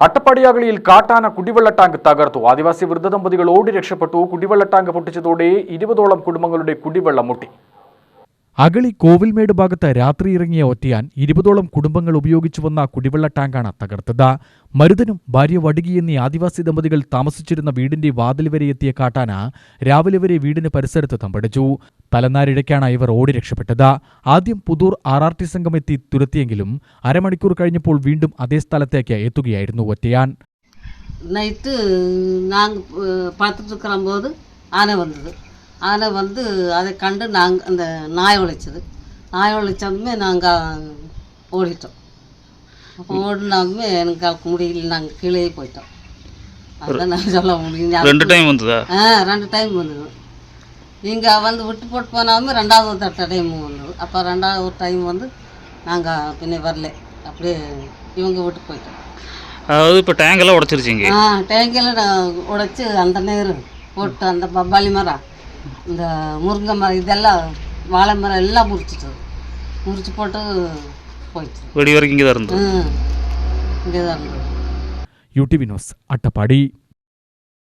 അട്ടപ്പാടിയാകളിയിൽ കാട്ടാന കുടിവെള്ള ടാങ്ക് തകർത്തു. ആദിവാസി വൃദ്ധ ദമ്പതികൾ ഓടി രക്ഷപ്പെട്ടു. കുടിവെള്ള ടാങ്ക് പൊട്ടിച്ചതോടെ 20ഓളം കുടുംബങ്ങളുടെ കുടിവെള്ളം മുട്ടി. അഗളി കോവിൽമേട് ഭാഗത്ത് രാത്രി ഇറങ്ങിയ ഒറ്റയാൻ 20ഓളം കുടുംബങ്ങൾ ഉപയോഗിച്ചു വന്ന കുടിവെള്ള ടാങ്കാണ് തകർത്തത്. മരുതനും ഭാര്യ വടുകി എന്നീ ആദിവാസി ദമ്പതികൾ താമസിച്ചിരുന്ന വീടിന്റെ വാതിൽ വരെ എത്തിയ കാട്ടാന രാവിലെ വരെ വീടിന് പരിസരത്ത് തമ്പടിച്ചു. തലനാരിഴയ്ക്കാണ് ഇവർ ഓടി രക്ഷപ്പെട്ടത്. ആദ്യം പുതൂർ RRT സംഘം എത്തി തുരത്തിയെങ്കിലും അരമണിക്കൂർ കഴിഞ്ഞപ്പോൾ വീണ്ടും അതേ സ്ഥലത്തേക്ക് എത്തുകയായിരുന്നു ഒറ്റയാൻ. നൈറ്റ് பார்த்துட்டு ஆனை வந்து அதை கண்டு நாங்கள் அந்த நாய் ஒழிச்சதுமே நாங்கள் ஓடிட்டோம். ஓடினாமே எனக்கு முடியல, நாங்கள் கீழே போயிட்டோம். அதுதான் நான் சொல்ல முடியும். 2 டைம் வந்ததா? 2 டைம் வந்தது. இங்கே வந்து விட்டு போட்டு போனாலுமே 2வது டைம் வந்தது. அப்போ 2வது டைம் வந்து நாங்கள் பின்ன வரல, அப்படியே இவங்க விட்டு போயிட்டோம். அதாவது இப்போ டேங்கெல்லாம் உடைச்சிருச்சிங்க? டேங்கெல்லாம் உடைச்சி அந்த நேரம் போட்டு அந்த பப்பாளி மரம், இந்த முருங்கை மரம், இதெல்லாம் வாழை மரம் எல்லாம் முறிச்சு போட்டு போயிடுச்சு. வெடி வரைக்கும் இங்கே தான் இருந்தது. இங்கே தான் இருந்தது. UTV news Attappadi.